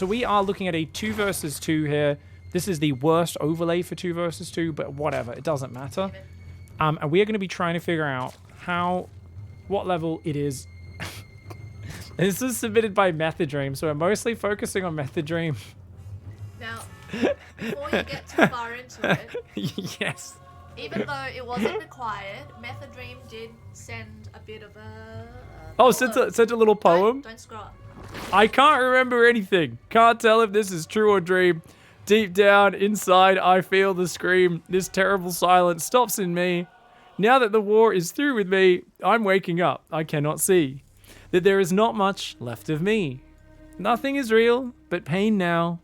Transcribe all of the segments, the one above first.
So we are looking at a 2 versus 2 here. This is the worst overlay for 2 versus 2, but whatever. It doesn't matter. And we are going to be trying to figure out what level it is. This is submitted by Method Dream, so we're mostly focusing on Method Dream. Now, before you get too far into it, yes. Even though it wasn't required, Method Dream did send a bit of a... sent a little poem? Don't scroll up. I can't remember anything. Can't tell if this is true or dream. Deep down, inside, I feel the scream. This terrible silence stops in me. Now that the war is through with me, I'm waking up. I cannot see that there is not much left of me. Nothing is real but pain now.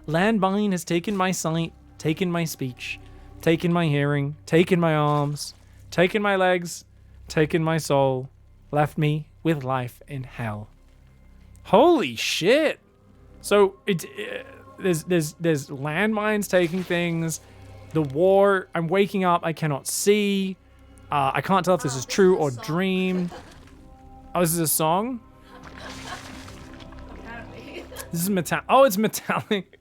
Landmine has taken my sight, taken my speech, taken my hearing, taken my arms, taken my legs, taken my soul, left me with life in hell. Holy shit! So there's landmines taking things. The war. I'm waking up. I cannot see. I can't tell if this is true or dream. Oh, this is a song? Apparently. This is metallic. Oh, it's metallic.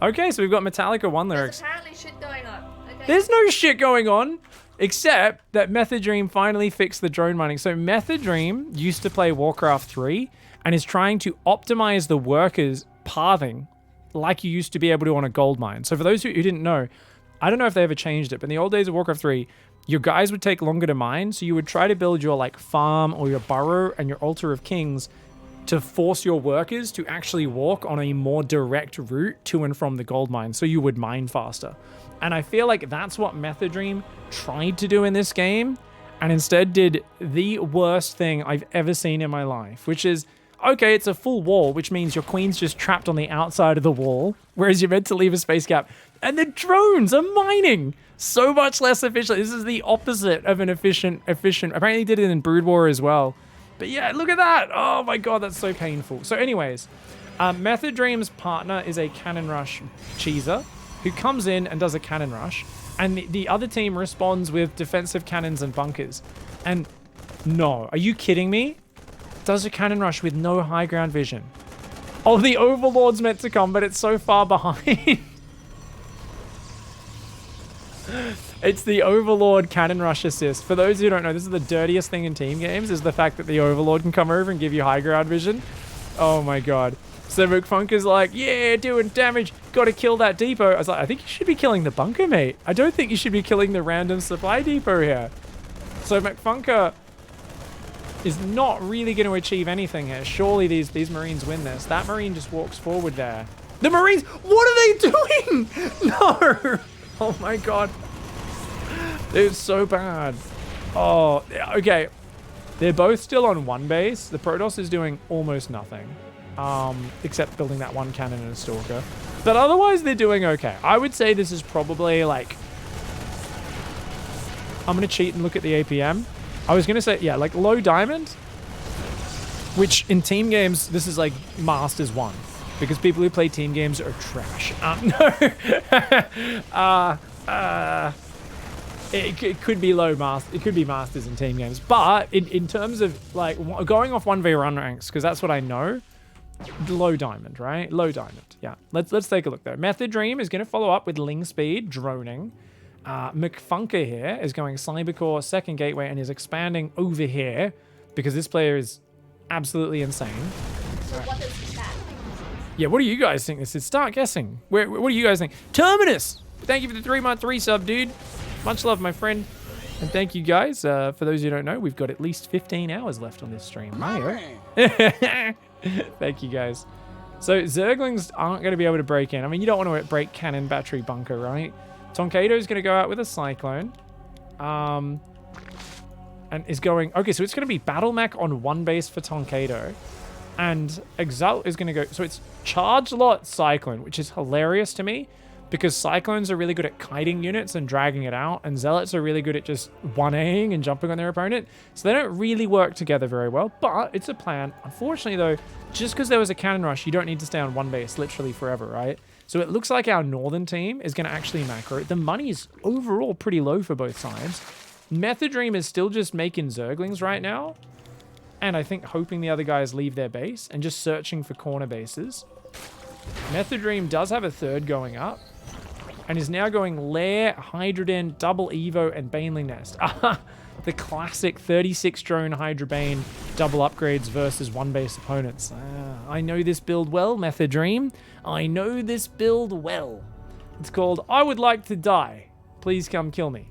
Okay, so we've got Metallica 1 lyrics. There's apparently shit going on. Okay. There's no shit going on, except that Method Dream finally fixed the drone mining. So Method Dream used to play Warcraft 3 and is trying to optimize the workers' pathing like you used to be able to on a gold mine. So for those who didn't know, I don't know if they ever changed it, but in the old days of Warcraft 3, your guys would take longer to mine, so you would try to build your like farm or your burrow and your altar of kings to force your workers to actually walk on a more direct route to and from the gold mine, so you would mine faster. And I feel like that's what Method Dream tried to do in this game, and instead did the worst thing I've ever seen in my life, which is, okay, it's a full wall, which means your queen's just trapped on the outside of the wall, whereas you're meant to leave a space gap. And the drones are mining so much less efficiently. This is the opposite of an efficient. Apparently did it in Brood War as well. But yeah, look at that. Oh my god, that's so painful. So anyways, Method Dream's partner is a Cannon Rush cheeser who comes in and does a Cannon Rush. And the other team responds with defensive cannons and bunkers. And no, are you kidding me? Does a Cannon Rush with no high ground vision. Oh, the Overlord's meant to come, but it's so far behind. It's the Overlord Cannon Rush assist. For those who don't know, this is the dirtiest thing in team games, is the fact that the Overlord can come over and give you high ground vision. Oh my god. So McFunker's like, yeah, doing damage. Gotta kill that depot. I was like, I think you should be killing the bunker, mate. I don't think you should be killing the random supply depot here. So McFunker is not really going to achieve anything here. Surely these Marines win this. That Marine just walks forward there. The Marines, what are they doing? No. Oh my god. It's so bad. Oh, okay. They're both still on one base. The Protoss is doing almost nothing. Except building that one cannon and a stalker. But otherwise, they're doing okay. I would say this is probably like... I'm going to cheat and look at the APM. I was going to say, yeah, like low diamond. Which in team games, this is like Masters 1. Because people who play team games are trash. It could be low master. It could be masters in team games. But in terms of like going off 1v1 ranks, because that's what I know. Low diamond, right? Low diamond. Yeah. Let's take a look though. Method Dream is going to follow up with Ling Speed, droning. McFunker here is going Cybercore, second gateway, and is expanding over here because this player is absolutely insane. So what does that think? Yeah, what do you guys think this is? Start guessing. What do you guys think? Terminus! Thank you for the 3-month resub, dude. Much love, my friend. And thank you guys. For those who don't know, we've got at least 15 hours left on this stream. Mario. Thank you, guys. So Zerglings aren't going to be able to break in. I mean, you don't want to break cannon battery bunker, right? Tonkado's going to go out with a Cyclone. And is going... Okay, so it's going to be Battle Mech on one base for Tonkado. And Exalt is going to go... So it's Charge Lot Cyclone, which is hilarious to me. Because Cyclones are really good at kiting units and dragging it out. And Zealots are really good at just 1Aing and jumping on their opponent. So they don't really work together very well. But it's a plan. Unfortunately, though, just because there was a cannon rush, you don't need to stay on one base literally forever, right? So it looks like our northern team is going to actually macro. The money's overall pretty low for both sides. Method Dream is still just making Zerglings right now. and I think hoping the other guys leave their base and just searching for corner bases. Methadream does have a third going up and is now going Lair, Hydra Den, Double Evo, and Baneling Nest. The classic 36 drone Hydra Bane double upgrades versus one base opponents. I know this build well, Methadream. I know this build well. It's called I Would Like to Die. Please come kill me.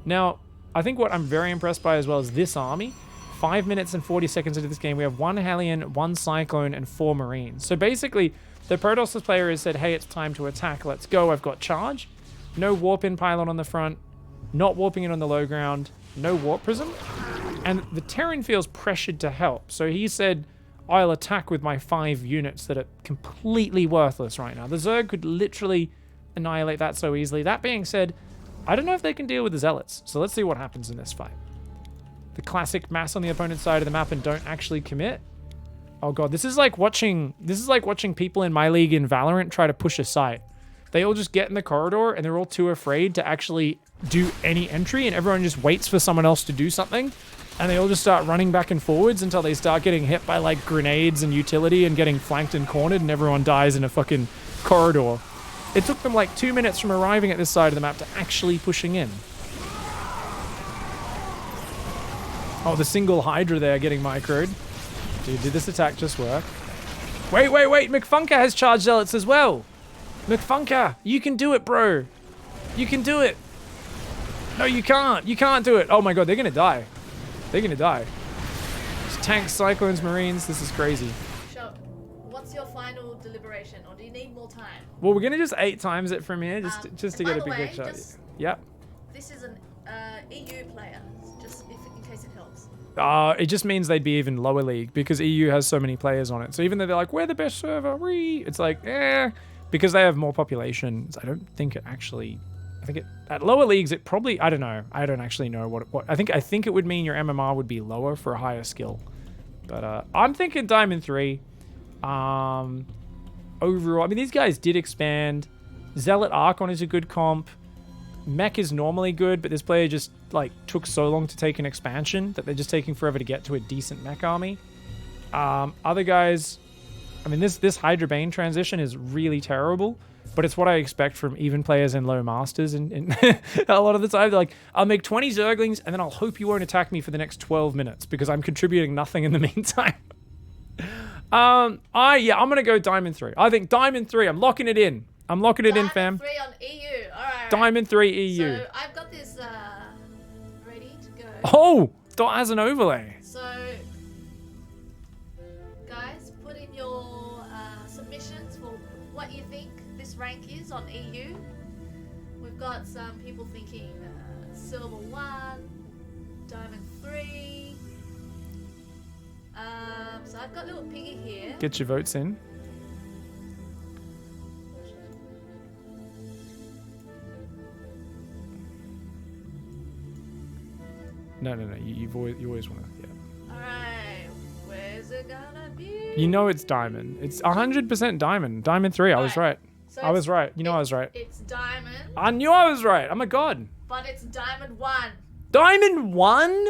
Now, I think what I'm very impressed by as well is this army. 5 minutes and 40 seconds into this game, we have 1 Hellion, 1 Cyclone, and 4 Marines. So basically, the Protoss player has said, hey, it's time to attack. Let's go. I've got charge. No warp-in pylon on the front. Not warping in on the low ground. No warp prism. And the Terran feels pressured to help. So he said, I'll attack with my 5 units that are completely worthless right now. The Zerg could literally annihilate that so easily. That being said, I don't know if they can deal with the Zealots. So let's see what happens in this fight. The classic mass on the opponent's side of the map and don't actually commit. Oh god, this is like watching people in my league in Valorant try to push a site. They all just get in the corridor and they're all too afraid to actually do any entry, and everyone just waits for someone else to do something, and they all just start running back and forwards until they start getting hit by like grenades and utility and getting flanked and cornered, and everyone dies in a fucking corridor. It took them like 2 minutes from arriving at this side of the map to actually pushing in. Oh, the single Hydra there getting microed. Dude, did this attack just work? Wait. McFunker has charged Zealots as well. McFunker, you can do it, bro. You can do it. No, you can't. You can't do it. Oh my god, they're going to die. They're going to die. It's tanks, Cyclones, Marines. This is crazy. So, what's your final deliberation, or do you need more time? Well, we're going to just 8 times it from here, just to get a big picture. Yep. This is an EU player, just in case it helps. It just means they'd be even lower league because EU has so many players on it. So even though they're like, we're the best server, it's like, because they have more populations, I don't think it actually, at lower leagues, it probably, I don't know. I don't actually know what I think it would mean your MMR would be lower for a higher skill. But I'm thinking Diamond 3. Overall, I mean, these guys did expand. Zealot Archon is a good comp. Mech is normally good, but this player just like took so long to take an expansion that they're just taking forever to get to a decent mech army. Other guys, I mean, this Hydra Bane transition is really terrible, but it's what I expect from even players in low masters. And a lot of the time, they're like, I'll make 20 Zerglings, and then I'll hope you won't attack me for the next 12 minutes because I'm contributing nothing in the meantime. I'm gonna go Diamond 3. I think Diamond 3. I'm locking it in. I'm locking it in, fam. Diamond 3 on EU. All right. Diamond 3 EU. So I've got this ready to go. Oh, Dot has an overlay. So, guys, put in your submissions for what you think this rank is on EU. We've got some people thinking Silver 1, Diamond 3. So I've got little piggy here. Get your votes in. No. You always want to. Yeah. All right. Where's it gonna be? You know it's Diamond. It's 100% Diamond. Diamond 3. I was right. So I was right. You know I was right. It's Diamond. I knew I was right. I'm a god. But it's Diamond 1. Diamond 1?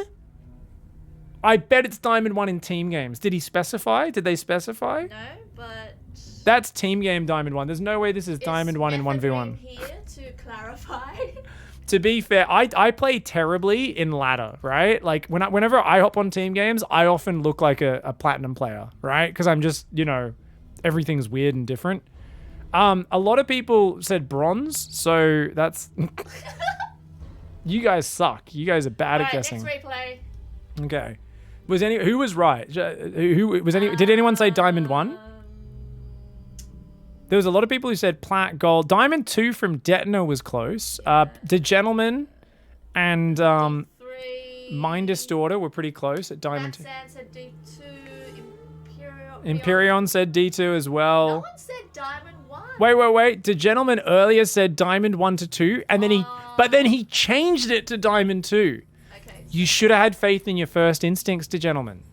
I bet it's Diamond 1 in team games. Did he specify? Did they specify? No, but... That's team game Diamond 1. There's no way this is Diamond 1 in 1v1. Here to clarify. To be fair, I play terribly in ladder, right? Like whenever I hop on team games, I often look like a platinum player, right? Because I'm just, everything's weird and different. A lot of people said bronze, so that's... You guys suck. You guys are bad at guessing. Next replay. Okay. Who was right? Did anyone say Diamond 1? There was a lot of people who said plat gold. Diamond 2 from Detner was close. Yeah. The Gentleman and Mind Distorter were pretty close at Diamond 2. Sand said D2. Imperion said D2 as well. No one said Diamond 1. Wait. The Gentleman earlier said Diamond 1 to 2, and then he changed it to Diamond 2. Okay. You should have had faith in your first instincts, to Gentleman.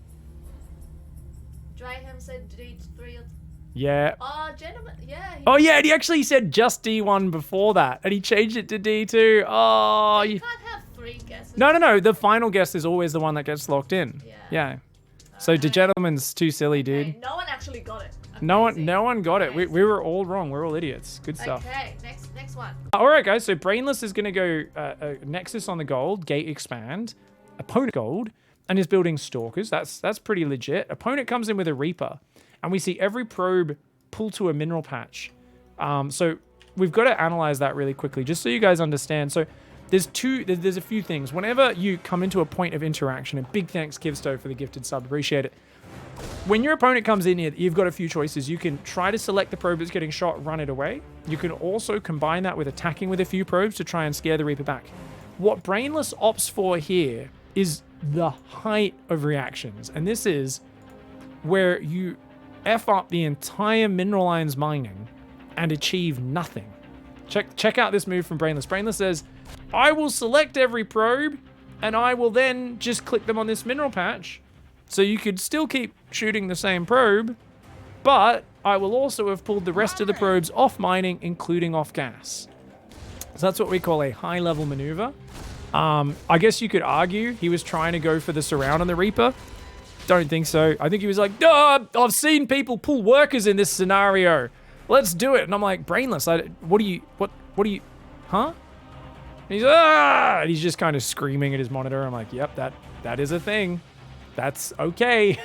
Draham said D3 or... Yeah. Oh, Gentleman, yeah. And he actually said just D1 before that, and he changed it to D2. Oh, you can't have 3 guesses. No. The final guess is always the one that gets locked in. Yeah. Yeah. So the gentleman's too silly, dude. Okay, no one actually got it. No Amazing. one got it. We were all wrong. We're all idiots. Good stuff. Okay, next one. All right, guys. So Brainless is going to go Nexus on the gold, Gate expand, opponent gold, and is building Stalkers. That's pretty legit. Opponent comes in with a Reaper, and we see every probe pull to a mineral patch. So we've got to analyze that really quickly, just so you guys understand. So there's a few things. Whenever you come into a point of interaction, and big thanks, Kivsto, for the gifted sub. Appreciate it. When your opponent comes in here, you've got a few choices. You can try to select the probe that's getting shot, run it away. You can also combine that with attacking with a few probes to try and scare the Reaper back. What Brainless opts for here is the height of reactions. And this is where you F up the entire mineral lines mining and achieve nothing. Check out this move from Brainless. Brainless says, I will select every probe and I will then just click them on this mineral patch. So you could still keep shooting the same probe, but I will also have pulled the rest of the probes off mining, including off gas. So that's what we call a high-level maneuver. I guess you could argue he was trying to go for the surround on the Reaper. Don't think so. I think he was like, duh, I've seen people pull workers in this scenario. Let's do it. And I'm like, Brainless, what do you, huh? And he's just kind of screaming at his monitor. I'm like, yep, that is a thing. That's okay.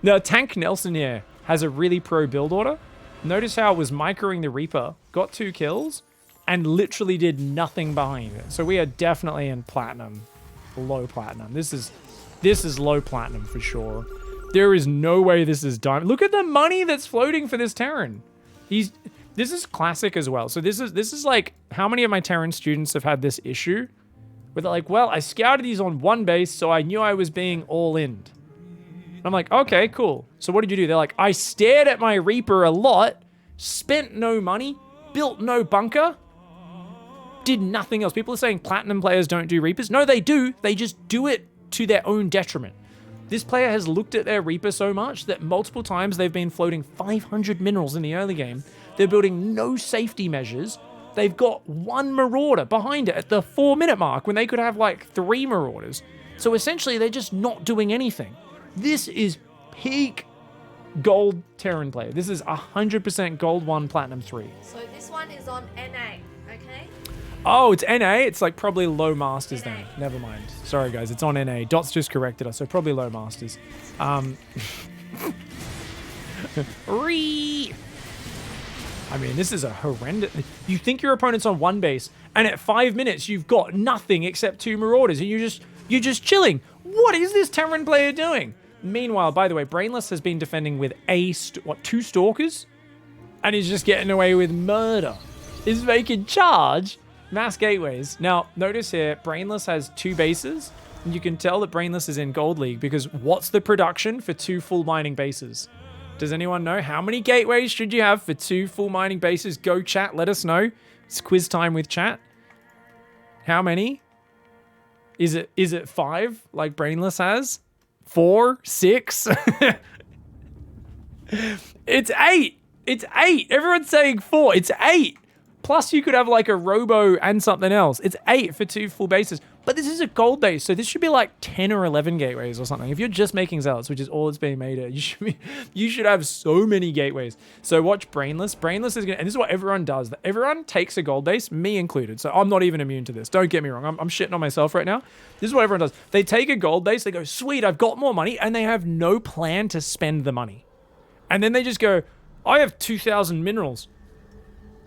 Now, Tank Nelson here has a really pro build order. Notice how it was microing the Reaper, got 2 kills, and literally did nothing behind it. So we are definitely in platinum, low platinum. This is low platinum for sure. There is no way this is done. Look at the money that's floating for this Terran. This is classic as well. So this is like, how many of my Terran students have had this issue? Where they're like, well, I scouted these on one base, so I knew I was being all in. I'm like, okay, cool. So what did you do? They're like, I stared at my Reaper a lot, spent no money, built no bunker, did nothing else. People are saying platinum players don't do Reapers. No, they do. They just do it to their own detriment. This player has looked at their Reaper so much that multiple times they've been floating 500 minerals in the early game. They're building no safety measures. They've got 1 Marauder behind it at the 4-minute mark when they could have like 3 Marauders. So essentially, they're just not doing anything. This is peak gold Terran player. This is 100% gold 1, platinum 3. So this one is on NA, okay? Oh, it's NA? It's like probably low masters NA. then. Never mind. Sorry, guys. It's on NA. Dot's just corrected us, so probably low masters. I mean, this is a horrendous... You think your opponent's on 1 base, and at 5 minutes, you've got nothing except 2 Marauders, and you're just chilling. What is this Terran player doing? Meanwhile, by the way, Brainless has been defending with 2 Stalkers? And he's just getting away with murder. He's making charge mass gateways. Now, notice here, Brainless has 2 bases, and you can tell that Brainless is in Gold League, because what's the production for 2 full mining bases? Does anyone know how many gateways should you have for 2 full mining bases? Go chat, let us know. It's quiz time with chat. How many? Is it 5 like Brainless has? 4? 6? It's 8. It's 8. Everyone's saying 4. It's 8. Plus you could have like a Robo and something else. It's 8 for 2 full bases. But this is a gold base, so this should be like 10 or 11 gateways or something. If you're just making zealots, which is all it's being made at, you should have so many gateways. So watch Brainless. Brainless is gonna, and this is what everyone does. Everyone takes a gold base, me included. So I'm not even immune to this. Don't get me wrong. I'm shitting on myself right now. This is what everyone does. They take a gold base, they go, sweet, I've got more money, and they have no plan to spend the money. And then they just go, I have 2,000 minerals.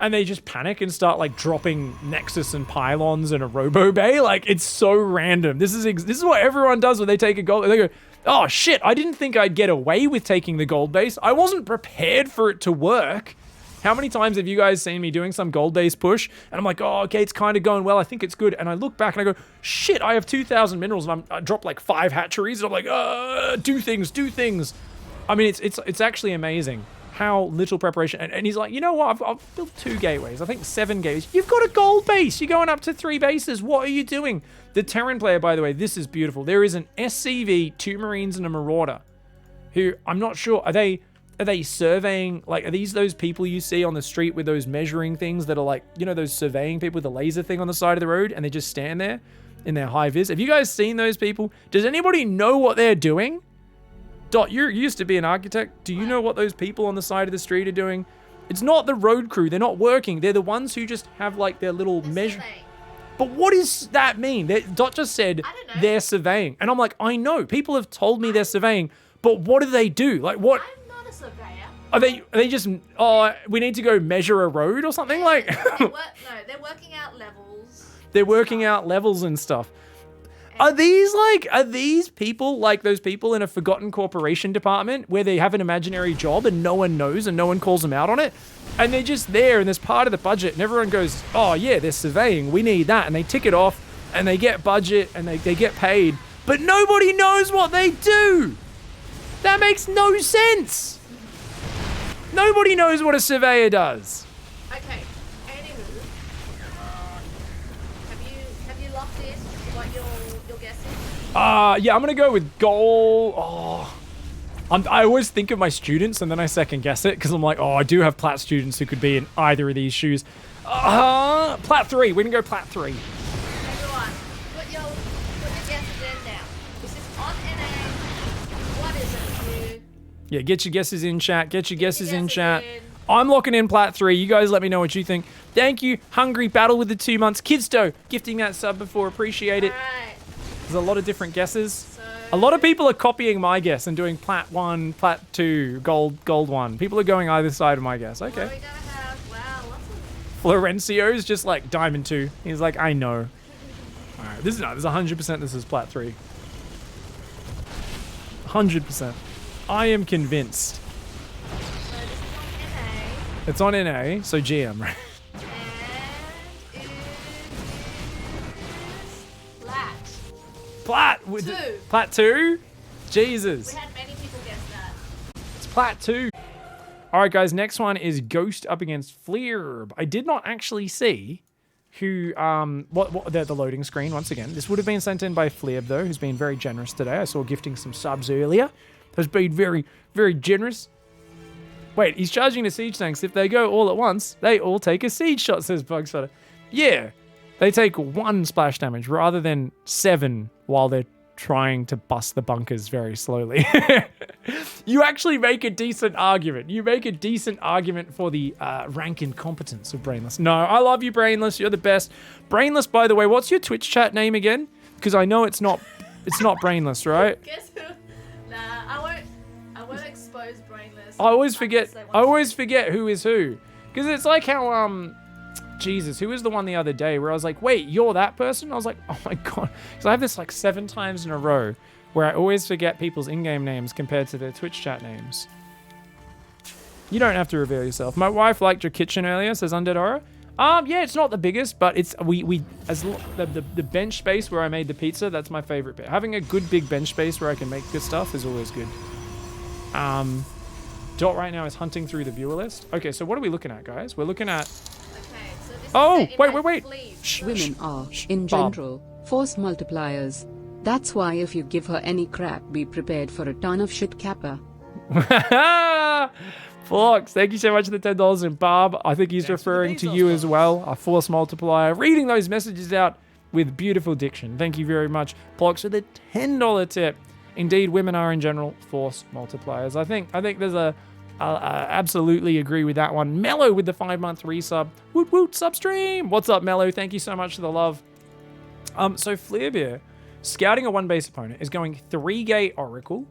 And they just panic and start like dropping Nexus and pylons in a Robo Bay. Like, it's so random. This is what everyone does when they take a gold. They go, oh shit, I didn't think I'd get away with taking the gold base. I wasn't prepared for it to work. How many times have you guys seen me doing some gold base push? And I'm like, oh, okay, it's kind of going well. I think it's good. And I look back and I go, shit, I have 2,000 minerals. And I drop like 5 hatcheries. And I'm like, do things. I mean, it's actually amazing how little preparation. And he's like, you know what? I've built 2 gateways. I think 7 gateways. You've got a gold base. You're going up to 3 bases. What are you doing? The Terran player, by the way, this is beautiful. There is an SCV, 2 Marines, and a Marauder who I'm not sure. Are they surveying? Like, are these those people you see on the street with those measuring things that are like, you know, those surveying people with the laser thing on the side of the road and they just stand there? in their high vis. Have you guys seen those people? Does anybody know what they're doing? Dot, you used to be an architect. Do you know what those people on the side of the street are doing? It's not the road crew. They're not working. They're the ones who just have like their little measure. But what does that mean? Dot just said they're surveying. And I'm like, I know. People have told me they're surveying. But what do they do? Like what? I'm not a surveyor. Are they just, oh, we need to go measure a road or something? Like, No, they're working out levels. They're working out levels and stuff. Are these people like those people in a forgotten corporation department where they have an imaginary job and no one knows and no one calls them out on it? And they're just there and there's part of the budget and everyone goes, oh yeah, they're surveying, we need that. And they tick it off and they get budget and they get paid, but nobody knows what they do. That makes no sense. Nobody knows what a surveyor does. Okay, anywho, have you locked in what your guess is? Yeah, I'm gonna go with goal. Oh, I always think of my students and then I second guess it because I'm like, oh, I do have Plat students who could be in either of these shoes. Plat 3. We can go Plat 3. Everyone, put your guesses in now. This is on NA. What is it, you? Yeah, get your guesses in chat. Get your guesses in chat. I'm locking in Plat 3. You guys let me know what you think. Thank you, Hungry Battle with the 2 months. Kidsto, gifting that sub before. Appreciate it. Alright. There's a lot of different guesses. So, A lot of people are copying my guess and doing Plat 1, Plat 2, Gold 1. People are going either side of my guess. what are Okay. we gonna have? Wow, lots of... Florencio's just like Diamond 2. He's like, I know. Alright, there's 100% this is Plat 3. 100%. I am convinced. So this is on NA. It's on NA, so GM, right? And it is flat. Plat! With 2. Plat 2? Jesus. We had many people guess that. It's Plat 2. Alright guys, next one is Ghost up against Fleerb. I did not actually see who, the loading screen once again. This would have been sent in by Fleerb though, who's been very generous today. I saw gifting some subs earlier. Has been very, very generous. Wait, he's charging the siege tanks. If they go all at once, they all take a siege shot, says Bugsfutter. Yeah, they take 1 splash damage rather than 7 while they're trying to bust the bunkers very slowly. You actually make a decent argument. You make a decent argument for the rank incompetence of Brainless. No, I love you, Brainless. You're the best. Brainless, by the way, what's your Twitch chat name again? Because I know it's not Brainless, right? Guess who? Nah, I won't expose Brainless. I always forget who is who. Because it's like how, Jesus, who was the one the other day where I was like, wait, you're that person? I was like, oh my God. Because I have this like 7 times in a row where I always forget people's in-game names compared to their Twitch chat names. You don't have to reveal yourself. My wife liked your kitchen earlier, says Undead Horror. Yeah, it's not the biggest, but it's the bench space where I made the pizza, that's my favorite bit. Having a good big bench space where I can make good stuff is always good. Dot right now is hunting through the viewer list. Okay, so what are we looking at, guys? We're looking at... Okay, so this Oh, is the wait. Fleet. Women are, in general, force multipliers. That's why if you give her any crap, be prepared for a ton of shit, Kappa. Fox, thank you so much for the $10. And Barb, I think he's referring to you as well. A force multiplier. Reading those messages out with beautiful diction. Thank you very much. Plox with a $10 tip. Indeed, women are in general force multipliers. I think there's I absolutely agree with that one. Mellow with the 5-month resub. Woot woot substream. What's up, Mellow? Thank you so much for the love. So Fleerbeer, scouting a 1-base opponent, is going 3-gate Oracle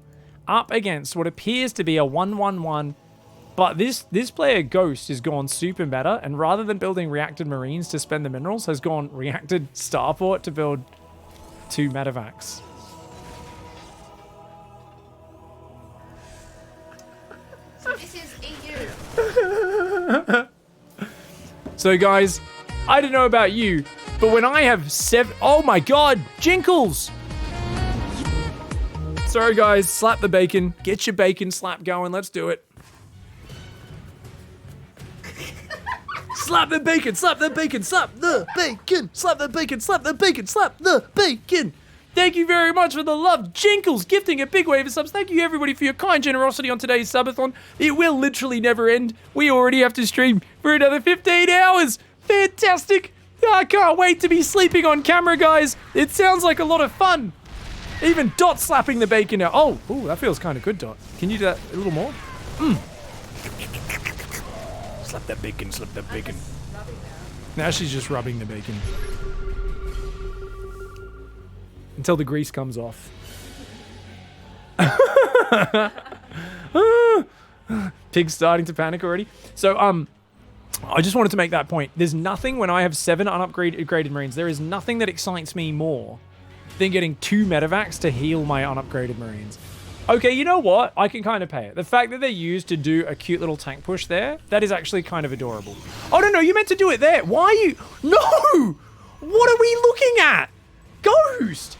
up against what appears to be a 1-1-1. But this player, Ghost, has gone super meta, and rather than building reacted Marines to spend the minerals, has gone reacted Starport to build 2 medevacs. So this is EU. So guys, I don't know about you, but when I have 7... Oh my God, Jinkles! Sorry guys, slap the bacon. Get your bacon slap going, let's do it. Slap the bacon, slap the bacon, slap the bacon, slap the bacon, slap the bacon, slap the bacon. Thank you very much for the love. Jinkles gifting a big wave of subs. Thank you everybody for your kind generosity on today's subathon. It will literally never end. We already have to stream for another 15 hours. Fantastic. I can't wait to be sleeping on camera, guys. It sounds like a lot of fun. Even Dot slapping the bacon now. Oh, ooh, that feels kind of good, Dot. Can you do that a little more? Slap that bacon, slap that bacon. Now she's just rubbing the bacon. Until the grease comes off. Pig's starting to panic already. So, I just wanted to make that point. There's nothing when I have 7 unupgraded Marines. There is nothing that excites me more than getting 2 medevacs to heal my unupgraded Marines. Okay, you know what? I can kind of pay it. The fact that they're used to do a cute little tank push there, that is actually kind of adorable. Oh, no, you meant to do it there. Why are you... No! What are we looking at? Ghost!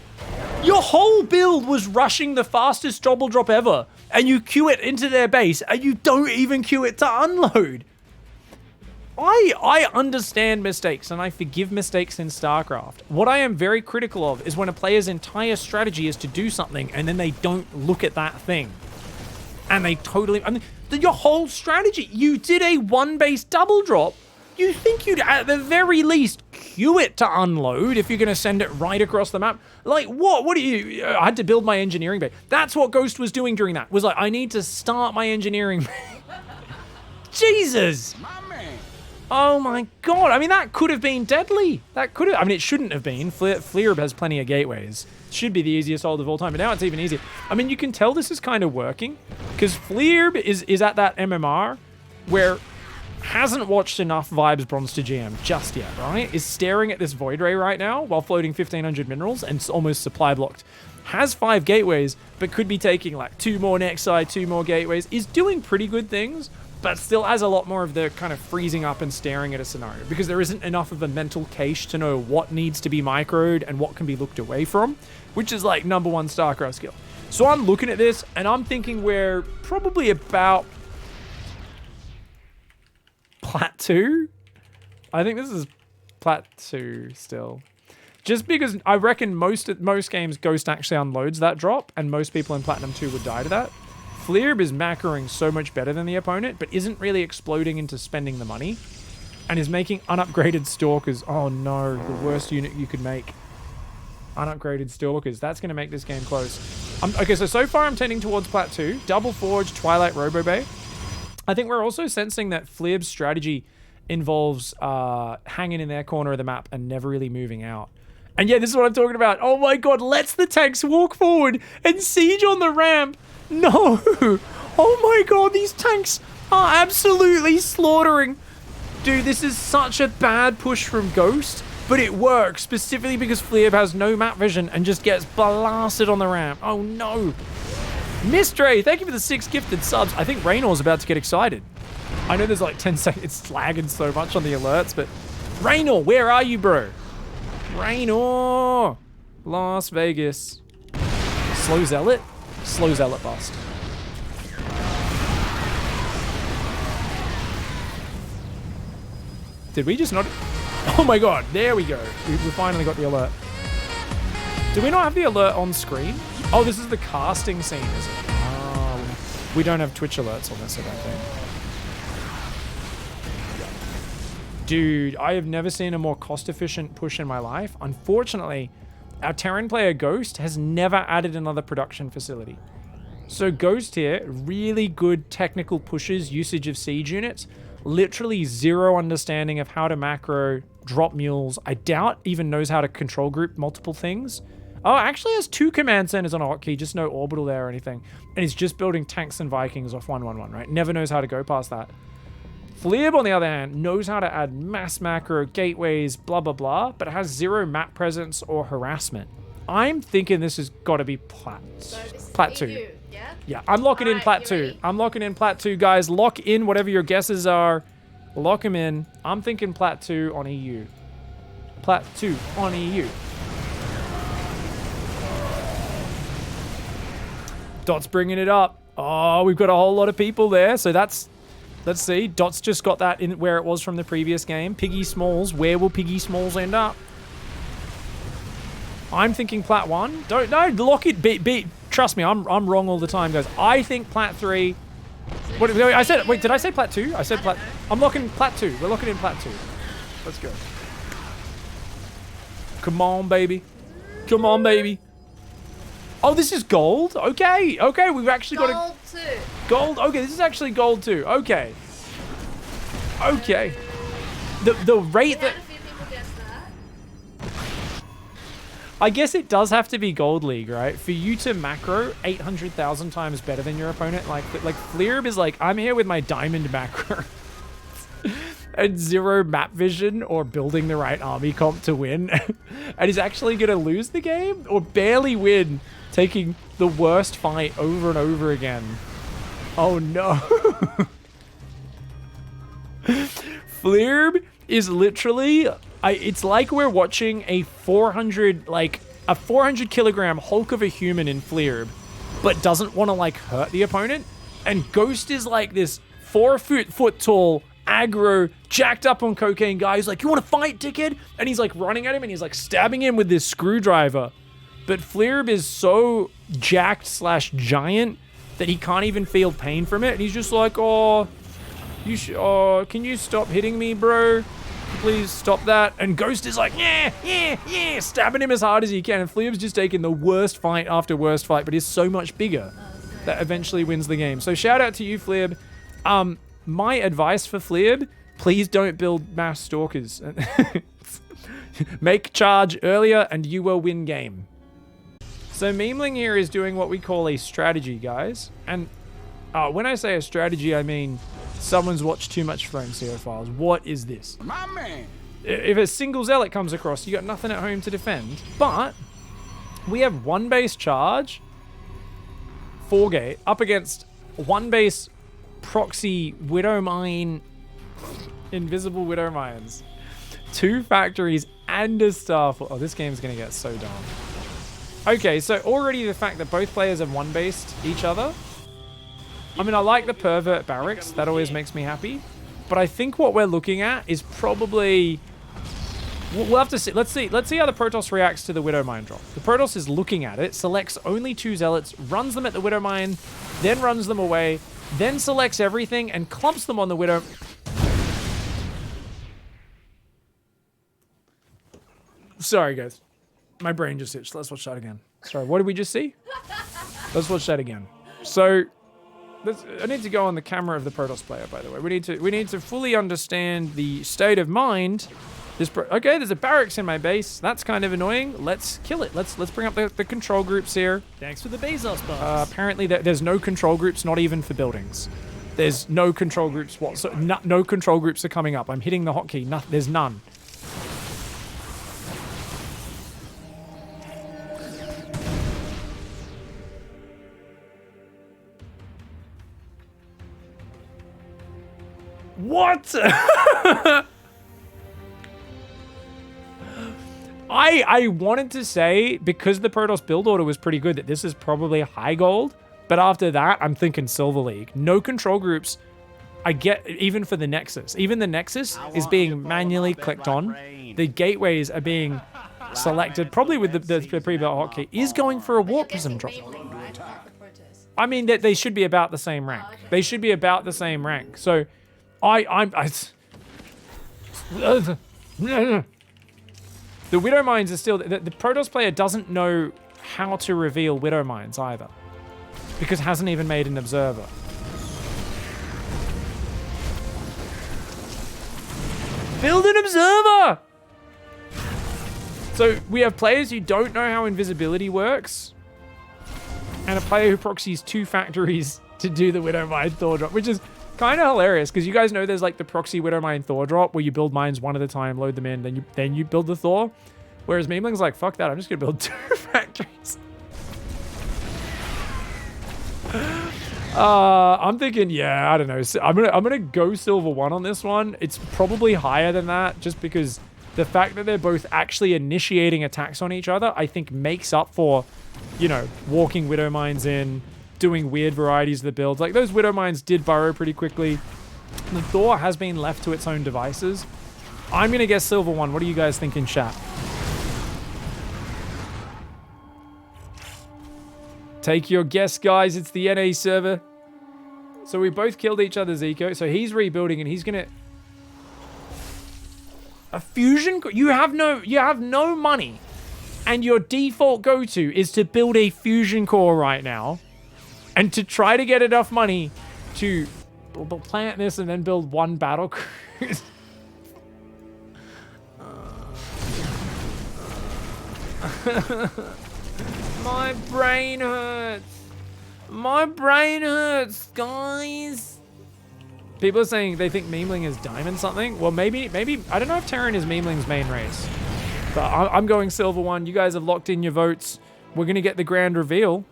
Your whole build was rushing the fastest double drop ever, and you queue it into their base, and you don't even queue it to unload. I understand mistakes, and I forgive mistakes in StarCraft. What I am very critical of is when a player's entire strategy is to do something, and then they don't look at that thing. And they totally... I mean, your whole strategy, you did a 1-base double drop. You think you'd, at the very least, queue it to unload if you're going to send it right across the map. Like, what? What do you... I had to build my engineering bay. That's what Ghost was doing during that. Was like, I need to start my engineering bay. Jesus! Oh my god. I mean, that could have been deadly. That could have... I mean, it shouldn't have been. Fleerb has plenty of gateways. Should be the easiest hold of all time, but now it's even easier. I mean, you can tell this is kind of working, because Fleerb is at that MMR where... hasn't watched enough Vibes Bronze to GM just yet, right? Is staring at this Void Ray right now while floating 1,500 minerals and almost supply blocked. Has 5 gateways, but could be taking like 2 more next side, 2 more gateways. Is doing pretty good things, but still has a lot more of the kind of freezing up and staring at a scenario because there isn't enough of a mental cache to know what needs to be microed and what can be looked away from, which is like #1 StarCraft skill. So I'm looking at this and I'm thinking we're probably about Plat 2? I think this is Plat 2 still. Just because I reckon most games Ghost actually unloads that drop, and most people in Platinum 2 would die to that. Fleerb is macroing so much better than the opponent, but isn't really exploding into spending the money, and is making unupgraded Stalkers. Oh no, the worst unit you could make. Unupgraded Stalkers. That's going to make this game close. Okay, so far I'm tending towards Plat 2. Double Forge, Twilight, Robo Bay. I think we're also sensing that Fleerb's strategy involves hanging in their corner of the map and never really moving out. And yeah, this is what I'm talking about. Oh my god, let's the tanks walk forward and siege on the ramp. No. Oh my god, these tanks are absolutely slaughtering. Dude, this is such a bad push from Ghost, but it works specifically because Fleerb has no map vision and just gets blasted on the ramp. Oh no. Mistray, thank you for the 6 gifted subs. I think Raynor's about to get excited. I know there's like 10 seconds. It's lagging so much on the alerts, but Raynor, where are you, bro? Raynor! Las Vegas. Slow Zealot? Slow Zealot bust. Did we just not... Oh my god, there we go. We finally got the alert. Do we not have the alert on screen? Oh, this is the casting scene, is it? Oh, we don't have Twitch alerts on this, I don't think. Dude, I have never seen a more cost-efficient push in my life. Unfortunately, our Terran player Ghost has never added another production facility. So Ghost here, really good technical pushes, usage of siege units, literally zero understanding of how to macro, drop mules. I doubt even knows how to control group multiple things. Oh, actually has 2 command centers on a hotkey, just no orbital there or anything. And he's just building tanks and Vikings off 111, right? Never knows how to go past that. Fleerb, on the other hand, knows how to add mass macro, gateways, blah, blah, blah, but has 0 map presence or harassment. I'm thinking this has got to be Plat 2. EU, yeah? Yeah, I'm locking in Plat 2. ready? I'm locking in Plat 2, guys. Lock in whatever your guesses are. Lock them in. I'm thinking Plat 2 on EU. Plat 2 on EU. Dot's bringing it up. Oh, we've got a whole lot of people there. So that's... Let's see. Dot's just got that in where it was from the previous game. Piggy Smalls. Where will Piggy Smalls end up? I'm thinking Plat 1. No, lock it. Trust me, I'm wrong all the time, guys. I think Plat 3. What I said? Wait, did I say Plat 2? I said Plat. I'm locking Plat 2. We're locking in Plat 2. Let's go. Come on, baby. Come on, baby. Oh, this is gold? Okay. Okay, we've actually got a... Gold too. Gold? Okay, this is actually gold too. Okay. Okay. The rate We that... had a few people guess that. I guess it does have to be Gold League, right? For you to macro 800,000 times better than your opponent. Like Fleerb is like, I'm here with my diamond macro. And 0 map vision or building the right army comp to win. And he's actually going to lose the game or barely win, taking the worst fight over and over again. Oh no. Fleerb is literally, it's like we're watching a 400 kilogram Hulk of a human in Fleerb, but doesn't want to like hurt the opponent. And Ghost is like this 4 foot tall, aggro, jacked up on cocaine guy who's like, you want to fight, dickhead? And he's like running at him and he's like stabbing him with this screwdriver. But Fleerb is so jacked / giant that he can't even feel pain from it. And he's just like, oh, can you stop hitting me, bro? Please stop that. And Ghost is like, yeah, stabbing him as hard as he can. And Fleerb's just taking the worst fight after worst fight, but is so much bigger that eventually wins the game. So shout out to you, Fleerb. My advice for Fleerb, please don't build mass stalkers. Make charge earlier and you will win game. So Memeling here is doing what we call a strategy, guys. And when I say a strategy, I mean someone's watched too much Throne CO files. What is this? My man. If a single zealot comes across, you got nothing at home to defend. But we have 1 base charge, 4 gate, up against 1 base proxy Widow Mine, invisible Widow Mines, 2 factories, and a star. Oh, this game's gonna get so dumb. Okay, so already the fact that both players have 1-based each other. I mean, I like the pervert barracks. That always makes me happy. But I think what we're looking at is probably... We'll have to see. Let's see how the Protoss reacts to the Widow Mine drop. The Protoss is looking at it, selects only 2 zealots, runs them at the Widow Mine, then runs them away, then selects everything and clumps them on the Widow. Sorry, guys. My brain just itched. Let's watch that again. Sorry, what did we just see? Let's watch that again. So, I need to go on the camera of the Protoss player, by the way. We need to fully understand the state of mind. Okay, there's a barracks in my base. That's kind of annoying. Let's kill it. Let's bring up the control groups here. Thanks for the Bezos bucks. Apparently, there's no control groups, not even for buildings. There's no control groups whatsoever. No control groups are coming up. I'm hitting the hotkey. There's none. What? I wanted to say, because the Protoss build order was pretty good, that this is probably high gold. But after that, I'm thinking Silver League. No control groups. I get, even for the Nexus. Even the Nexus is being manually clicked on. The gateways are being selected, probably with the pre-built hotkey. Is going for a Warp Prism drop. I mean, they should be about the same rank. Oh, okay. They should be about the same rank. So, the Widow Mines are still... The Protoss player doesn't know how to reveal Widow Mines either. Because hasn't even made an observer. Build an observer! So we have players who don't know how invisibility works. And a player who proxies 2 factories to do the Widow Mine Thor drop, which is kind of hilarious, because you guys know there's like the proxy Widow Mine Thor drop where you build mines 1 at a time, load them in, then you build the Thor. Whereas Memeling's like, fuck that, I'm just gonna build 2 factories. I'm thinking, yeah, I don't know. I'm gonna go Silver 1 on this one. It's probably higher than that, just because the fact that they're both actually initiating attacks on each other, I think makes up for, you know, walking Widow Mines in, doing weird varieties of the builds. Like, those Widow Mines did burrow pretty quickly. The Thor has been left to its own devices. I'm going to guess Silver 1. What do you guys think in chat? Take your guess, guys. It's the NA server. So we both killed each other's eco. So he's rebuilding and he's going to... A fusion? You have no money. And your default go-to is to build a fusion core right now. And to try to get enough money to plant this and then build one battle cruise. My brain hurts. My brain hurts, guys. People are saying they think Memeling is diamond something. Well, maybe, I don't know if Terran is Memeling's main race. But I'm going silver 1. You guys have locked in your votes. We're going to get the grand reveal.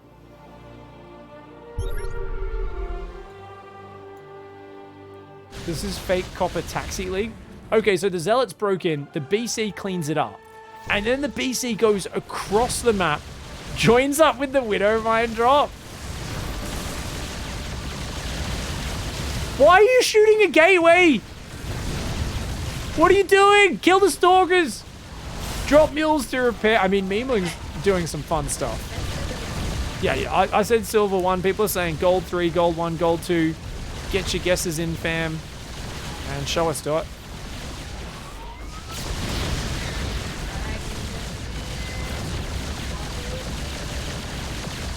This is fake copper taxi league. Okay, so the Zealots broke in. The BC cleans it up. And then the BC goes across the map, joins up with the Widow Mine drop. Why are you shooting a gateway? What are you doing? Kill the stalkers. Drop mules to repair. I mean, Memeling's doing some fun stuff. Yeah, I said silver 1. People are saying gold 3, gold 1, gold 2. Get your guesses in, fam. And show us to it.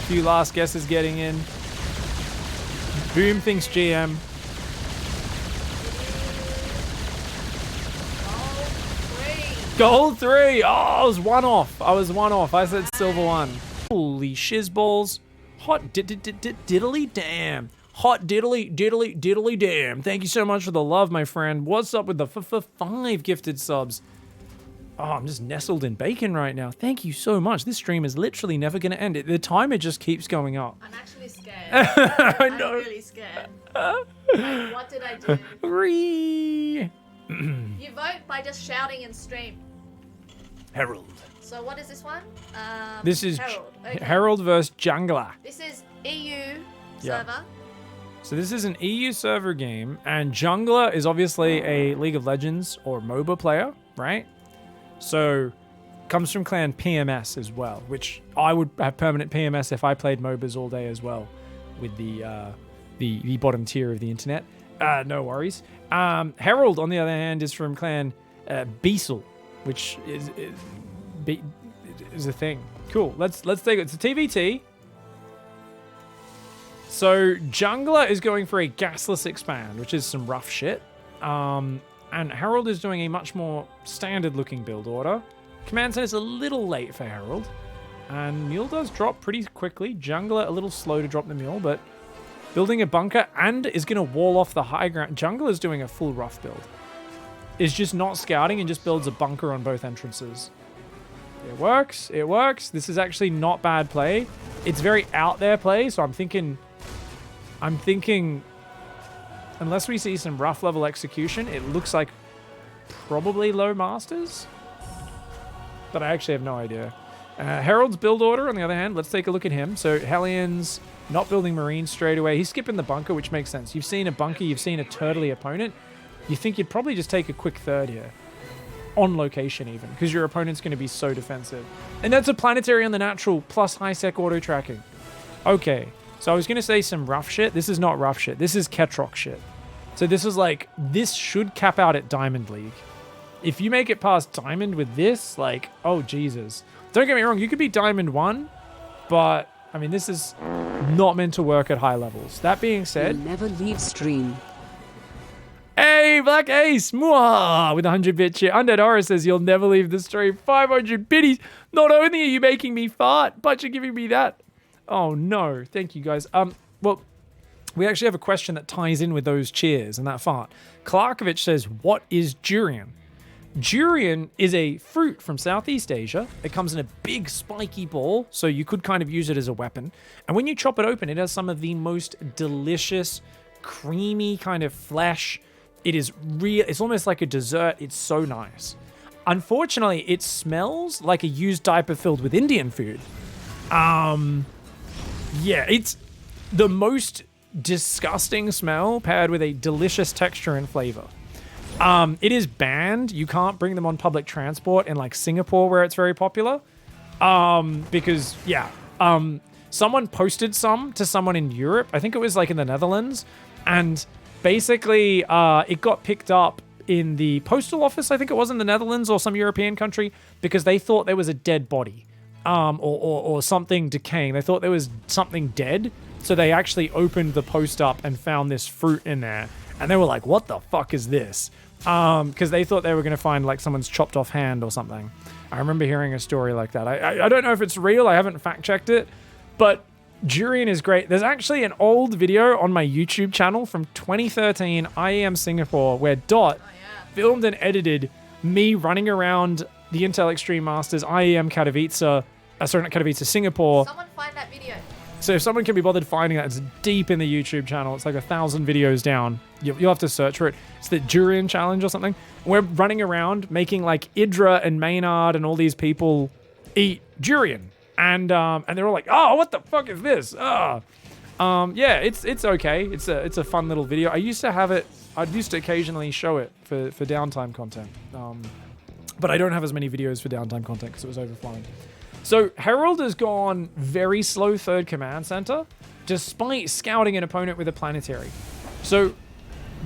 Few last guesses getting in. Boom thinks GM. Gold 3. Oh, I was one off. I said silver 1. Holy shizballs. Hot diddly damn. Hot diddly damn. Thank you so much for the love, my friend. What's up with the 5 gifted subs? Oh, I'm just nestled in bacon right now. Thank you so much. This stream is literally never going to end. The timer just keeps going up. I'm actually scared. I know. I'm really scared. Like, what did I do? You vote by just shouting in stream. Herald. So what is this one? This is Herald. Okay. Herald versus Jungler. This is EU Yeah. server. So this is an EU server game, and Jungler is obviously a League of Legends or MOBA player, right? So comes from clan PMS as well, which I would have permanent PMS if I played MOBAs all day as well, with the bottom tier of the internet. No worries. Herald, on the other hand, is from clan Beasel, which is a thing. Cool. Let's take it. It's a TVT. So Jungler is going for a gasless expand, which is some rough shit. And Herald is doing a much more standard looking build order. Command Center is a little late for Herald. And Mule does drop pretty quickly. Jungler a little slow to drop the Mule, but building a bunker and is going to wall off the high ground. Jungler is doing a full rough build. Is just not scouting and just builds a bunker on both entrances. It works. It works. This is actually not bad play. It's very out there play, so I'm thinking, unless we see some rough level execution, it looks like probably low masters. But I actually have no idea. Herald's build order, on the other hand, let's take a look at him. So Hellions not building Marines straight away. He's skipping the bunker, which makes sense. You've seen a bunker, you've seen a turtley opponent. You think you'd probably just take a quick third here. On location even, because your opponent's going to be so defensive. And that's a planetary on the natural, plus high-sec auto-tracking. Okay, so I was going to say some rough shit. This is not rough shit. This is Ketrock shit. So this is like, this should cap out at Diamond League. If you make it past Diamond with this, like, oh Jesus. Don't get me wrong, you could be Diamond 1, but, I mean, this is not meant to work at high levels. That being said... You'll never leave stream. Hey, Black Ace, mwah, with 100-bit shit. Undead Horror says you'll never leave the stream. 500 biddies. Not only are you making me fart, but you're giving me that. Oh, no. Thank you, guys. Well, we actually have a question that ties in with those cheers and that fart. Clarkovich says, what is durian? Durian is a fruit from Southeast Asia. It comes in a big spiky ball, so you could kind of use it as a weapon. And when you chop it open, it has some of the most delicious, creamy kind of flesh. It is real. It's almost like a dessert. It's so nice. Unfortunately, it smells like a used diaper filled with Indian food. Yeah, it's the most disgusting smell paired with a delicious texture and flavor. It is banned. You can't bring them on public transport in like Singapore where it's very popular. Because yeah, someone posted some to someone in Europe. I think it was like in the Netherlands, and basically, it got picked up in the postal office, I think it was in the Netherlands or some European country, because they thought there was a dead body or something decaying. They thought there was something dead. So they actually opened the post up and found this fruit in there. And they were like, what the fuck is this? Because they thought they were going to find like someone's chopped off hand or something. I remember hearing a story like that. I don't know if it's real. I haven't fact checked it. But durian is great. There's actually an old video on my YouTube channel from 2013, IEM Singapore, where Dot filmed and edited me running around the Intel Extreme Masters IEM Katowice, not Katowice, Singapore. Someone find that video. So if someone can be bothered finding that, it's deep in the YouTube channel. It's like 1,000 videos down. You'll have to search for it. It's the Durian Challenge or something. We're running around making like Idra and Maynard and all these people eat durian. And they're all like, oh, what the fuck is this? Yeah, it's okay. It's a fun little video. I used to occasionally show it for downtime content. But I don't have as many videos for downtime content because it was overflowing. So Herald has gone very slow third command center, despite scouting an opponent with a planetary. So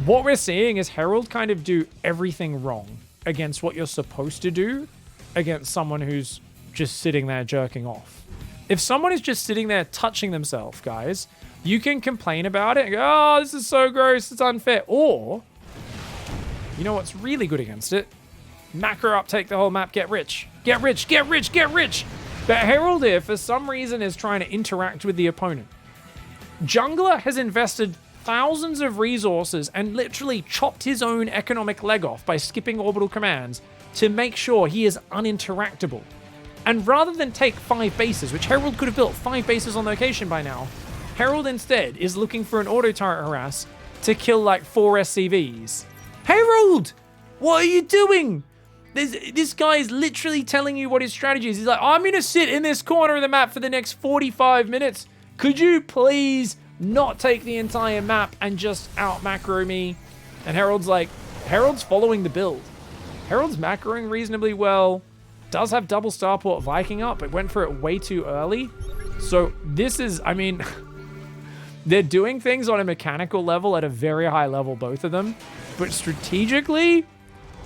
what we're seeing is Herald kind of do everything wrong against what you're supposed to do against someone who's just sitting there jerking off. If someone is just sitting there touching themselves, guys, you can complain about it and go, oh, this is so gross, it's unfair. Or, you know what's really good against it? Macro up, take the whole map, get rich. Get rich, get rich, get rich. But Herald here, for some reason, is trying to interact with the opponent. Jungler has invested thousands of resources and literally chopped his own economic leg off by skipping orbital commands to make sure he is uninteractable. And rather than take 5 bases, which Herald could have built 5 bases on location by now, Herald instead is looking for an auto turret harass to kill like 4 SCVs. Herald! What are you doing? This guy is literally telling you what his strategy is. He's like, I'm going to sit in this corner of the map for the next 45 minutes. Could you please not take the entire map and just out macro me? And Herald's following the build. Herald's macroing reasonably well. Does have double starport Viking up, but went for it way too early. So this is, I mean, they're doing things on a mechanical level at a very high level, both of them. But strategically,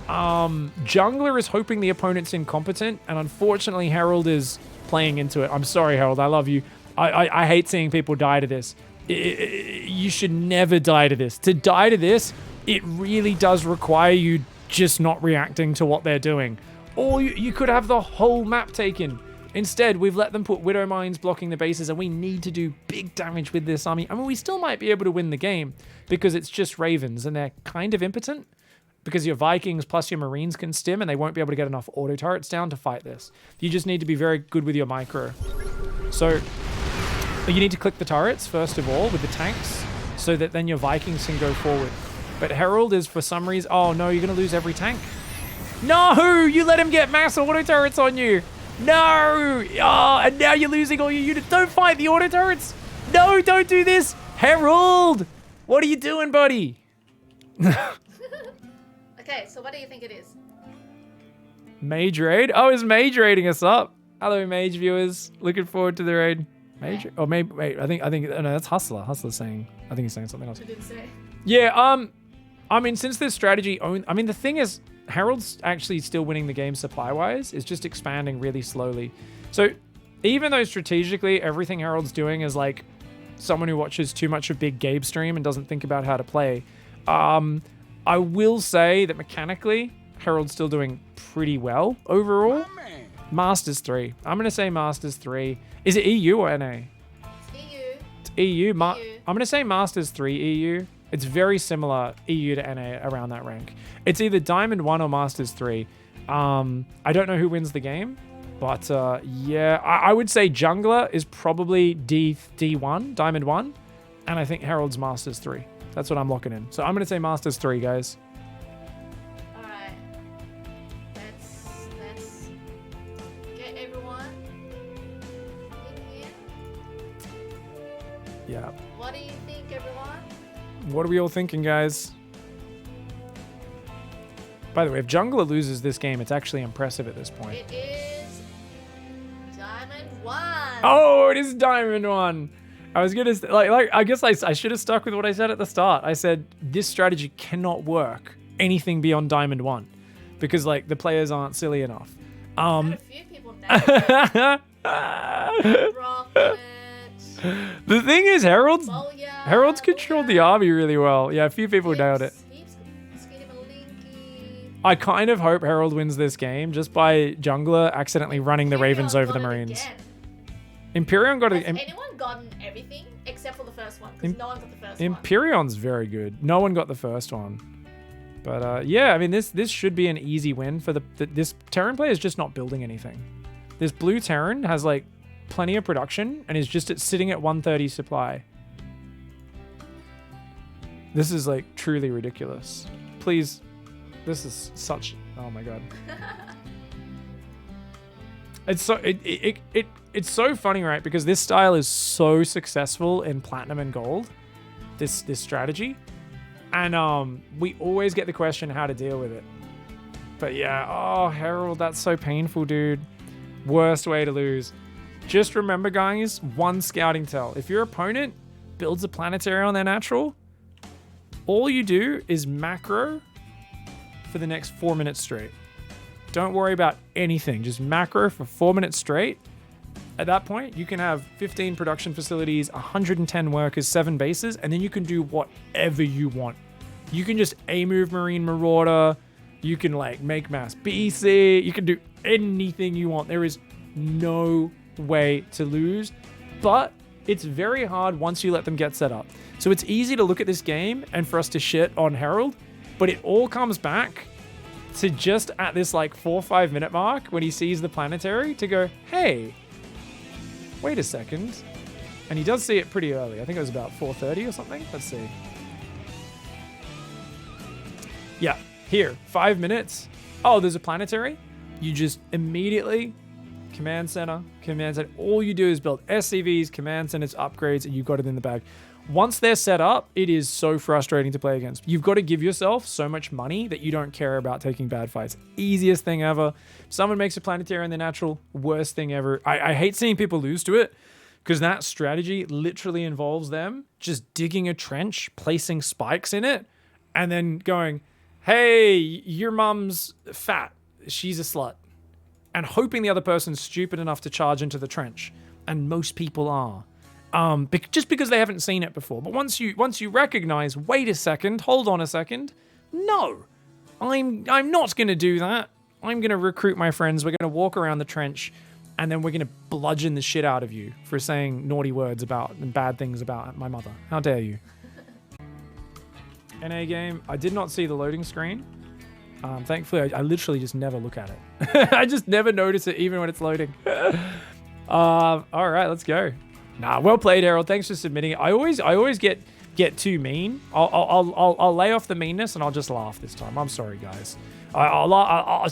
Jungler is hoping the opponent's incompetent, and unfortunately Herald is playing into it. I'm sorry, Herald, I love you. I hate seeing people die to this. You should never die to this. To die to this, it really does require you just not reacting to what they're doing. Or you could have the whole map taken. Instead, we've let them put Widow Mines blocking the bases, and we need to do big damage with this army. I mean, we still might be able to win the game because it's just Ravens, and they're kind of impotent. Because your Vikings plus your Marines can stim, and they won't be able to get enough auto turrets down to fight this. You just need to be very good with your micro. So you need to click the turrets, first of all, with the tanks, so that then your Vikings can go forward. But Herald is, for some reason... Oh, no, you're going to lose every tank. No! You let him get mass auto turrets on you! No! Oh, and now you're losing all your units. Don't fight the auto turrets! No, don't do this! Herald! What are you doing, buddy? Okay, so what do you think it is? Mage raid? Oh, is Mage raiding us up? Hello, Mage viewers. Looking forward to the raid. Mage? Oh, maybe, wait, I think, no, that's Hustler. Hustler's saying, I think he's saying something else. You didn't say. Yeah, I mean, since this strategy the thing is, Herald's actually still winning the game supply-wise. It's just expanding really slowly. So even though strategically everything Herald's doing is like someone who watches too much of Big Gabe stream and doesn't think about how to play, I will say that mechanically, Herald's still doing pretty well overall. Masters 3. I'm going to say Masters 3. Is it EU or NA? It's EU. It's EU. EU. I'm going to say Masters 3 EU. It's very similar EU to NA around that rank. It's either Diamond 1 or Masters 3. I don't know who wins the game, but yeah, I would say Jungler is probably D1, Diamond 1, and I think Herald's Masters 3. That's what I'm locking in. So I'm going to say Masters 3, guys. Alright. Let's get everyone in here. Yeah. What do you think, everyone? What are we all thinking, guys? By the way, if Jungler loses this game, it's actually impressive at this point. It is Diamond 1. Oh, it is Diamond 1. I was gonna I guess I should have stuck with what I said at the start. I said this strategy cannot work anything beyond Diamond 1 because like the players aren't silly enough. I had a few people nail it. Rocket. The thing is, Harold's Booyah, controlled the army really well. Yeah, a few people nailed it. I kind of hope Harold wins this game just by Jungler accidentally running the Ravens over the Marines. Empyreon got it. Has anyone gotten everything except for the first one? Because no one got the first one. Empyreon's very good. No one got the first one. But yeah, I mean, this should be an easy win for this Terran player is just not building anything. This blue Terran has like plenty of production and is just sitting at 130 supply. This is like truly ridiculous. Please, this is such. Oh my god. It's so it's so funny, right? Because this style is so successful in platinum and gold. This strategy. And we always get the question how to deal with it. But yeah, oh, Herald, that's so painful, dude. Worst way to lose. Just remember, guys, one scouting tell. If your opponent builds a planetary on their natural, all you do is macro for the next 4 minutes straight. Don't worry about anything. Just macro for 4 minutes straight. At that point, you can have 15 production facilities, 110 workers, 7 bases, and then you can do whatever you want. You can just A-move Marine Marauder. You can like make mass BC. You can do anything you want. There is no way to lose, but it's very hard once you let them get set up. So it's easy to look at this game and for us to shit on Herald, but it all comes back to just at this like 4 or 5 minute mark when he sees the planetary to go, hey, wait a second. And he does see it pretty early. I think it was about 4:30 or something. Let's see. Yeah, here, 5 minutes. Oh, there's a planetary. You just immediately command center. All you do is build SCVs, command centers, upgrades, and you've got it in the bag. Once they're set up, it is so frustrating to play against. You've got to give yourself so much money that you don't care about taking bad fights. Easiest thing ever. Someone makes a planetary in the natural, worst thing ever. I hate seeing people lose to it because that strategy literally involves them just digging a trench, placing spikes in it, and then going, hey, your mum's fat. She's a slut. And hoping the other person's stupid enough to charge into the trench. And most people are. Just because they haven't seen it before. But once you recognize, wait a second, hold on a second. No, I'm not going to do that. I'm going to recruit my friends. We're going to walk around the trench. And then we're going to bludgeon the shit out of you for saying naughty words about and bad things about my mother. How dare you? NA game. I did not see the loading screen. Thankfully, I literally just never look at it. I just never notice it, even when it's loading. All right, let's go. Nah, well played, Harold. Thanks for submitting. I always get too mean. I'll lay off the meanness and I'll just laugh this time. I'm sorry, guys.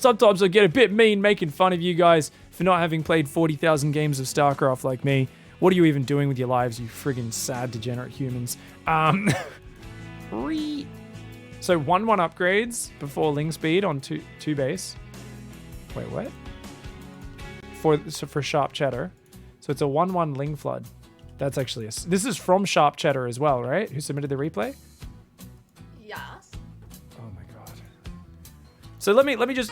Sometimes I get a bit mean making fun of you guys for not having played 40,000 games of StarCraft like me. What are you even doing with your lives, you friggin' sad, degenerate humans? So 1-1 upgrades before Ling speed on two base. Wait, what? For Sharp Cheddar. So it's a 1-1 Ling flood. That's actually this is from Sharp Cheddar as well, right? Who submitted the replay? Yes. Oh my god. So let me just.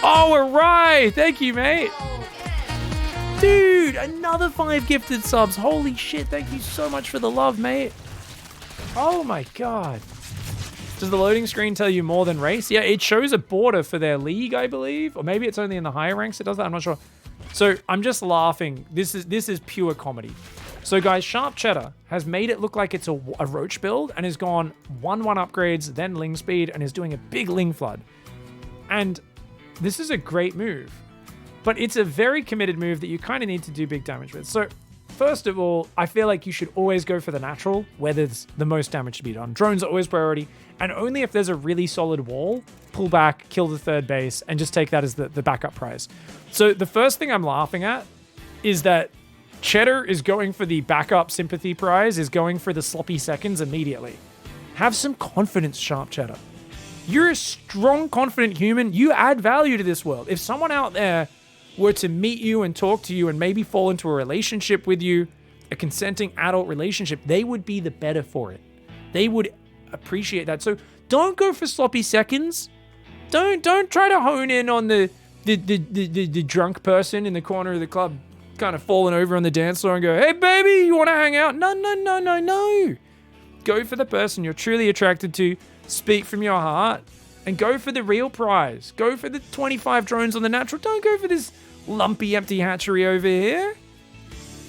Oh, we're right. Thank you, mate. Oh, yeah. Dude, another 5 gifted subs. Holy shit! Thank you so much for the love, mate. Oh my god. Does the loading screen tell you more than race? Yeah, it shows a border for their league, I believe. Or maybe it's only in the higher ranks it does that. I'm not sure. So I'm just laughing. This is pure comedy. So guys, Sharp Cheddar has made it look like it's a roach build and has gone 1-1 upgrades, then Ling speed, and is doing a big Ling flood. And this is a great move. But it's a very committed move that you kind of need to do big damage with. So first of all, I feel like you should always go for the natural, where there's the most damage to be done. Drones are always priority, and only if there's a really solid wall, pull back, kill the third base, and just take that as the backup prize. So the first thing I'm laughing at is that Cheddar is going for the backup sympathy prize, is going for the sloppy seconds immediately. Have some confidence, Sharp Cheddar. You're a strong, confident human. You add value to this world. If someone out there were to meet you and talk to you and maybe fall into a relationship with you, a consenting adult relationship, they would be the better for it. They would appreciate that. So don't go for sloppy seconds. Don't try to hone in on the drunk person in the corner of the club kind of falling over on the dance floor and go, hey baby, you want to hang out? No. Go for the person you're truly attracted to, speak from your heart, and go for the real prize. Go for the 25 drones on the natural. Don't go for this lumpy empty hatchery over here.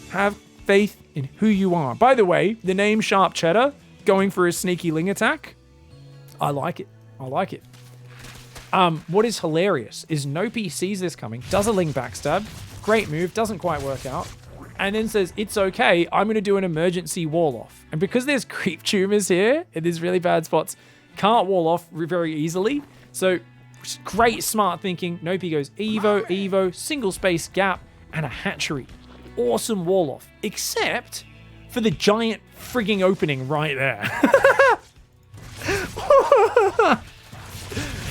Have faith in who you are. By the way, the name Sharp Cheddar going for a sneaky ling attack. I like it. What is hilarious is Nopi sees this coming, does a ling backstab, great move, doesn't quite work out, and then says, it's okay, I'm going to do an emergency wall off. And because there's creep tumors here in these really bad spots, can't wall off very easily. So great smart thinking. Nopi goes Evo, single space gap, and a hatchery. Awesome wall off, except for the giant frigging opening right there.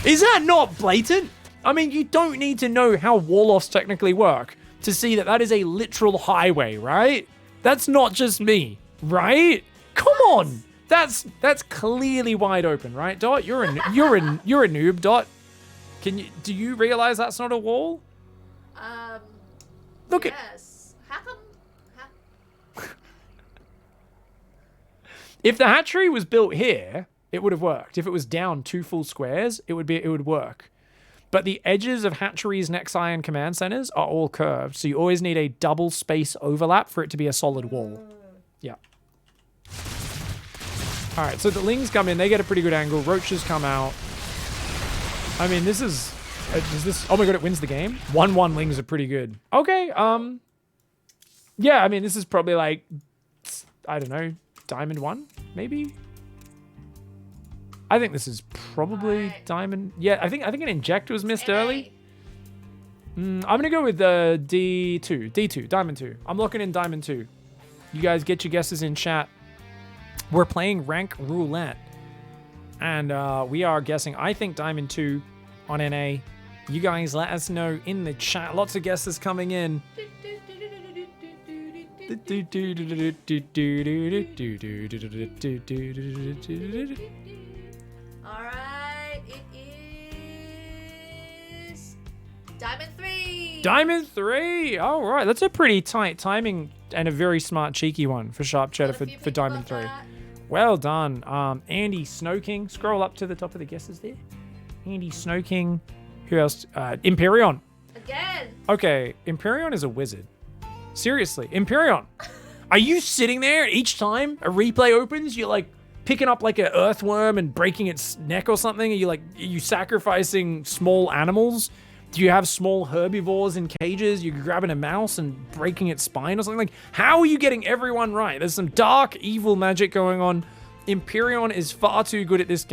Is that not blatant? I mean, you don't need to know how wall-offs technically work to see that is a literal highway, right? That's not just me, right? Come on. That's clearly wide open, right, Dot? You're a noob, Dot. Do you realize that's not a wall? Look at. Yes. How come? If the hatchery was built here, it would have worked. If it was down 2 full squares, it would work. But the edges of hatcheries, Nexi, and command centers are all curved, so you always need a double space overlap for it to be a solid wall. Yeah. All right, so the lings come in, they get a pretty good angle. Roaches come out. I mean, this is this? Oh my god, it wins the game. 1-1 lings are pretty good. Okay. Yeah, I mean, this is probably like, I don't know, Diamond 1, maybe. I think this is probably Diamond. Yeah, I think an inject was missed early. I'm gonna go with D2, Diamond 2. I'm looking in Diamond 2. You guys get your guesses in chat. We're playing Rank Roulette, and we are guessing. I think Diamond 2 on NA. You guys let us know in the chat. Lots of guesses coming in. Alright, it is Diamond 3. Diamond 3. All right, that's a pretty tight timing and a very smart, cheeky one for Sharp Cheddar for Diamond 3. Well done. Andy Snow King. Scroll up to the top of the guesses there. Andy Snow King. Who else? Imperion. Again. Okay, Imperion is a wizard. Seriously, Imperion. Are you sitting there each time a replay opens? You're like picking up like an earthworm and breaking its neck or something? Are you sacrificing small animals? Do you have small herbivores in cages? You're grabbing a mouse and breaking its spine or something? Like, how are you getting everyone right? There's some dark, evil magic going on. Imperion is far too good at this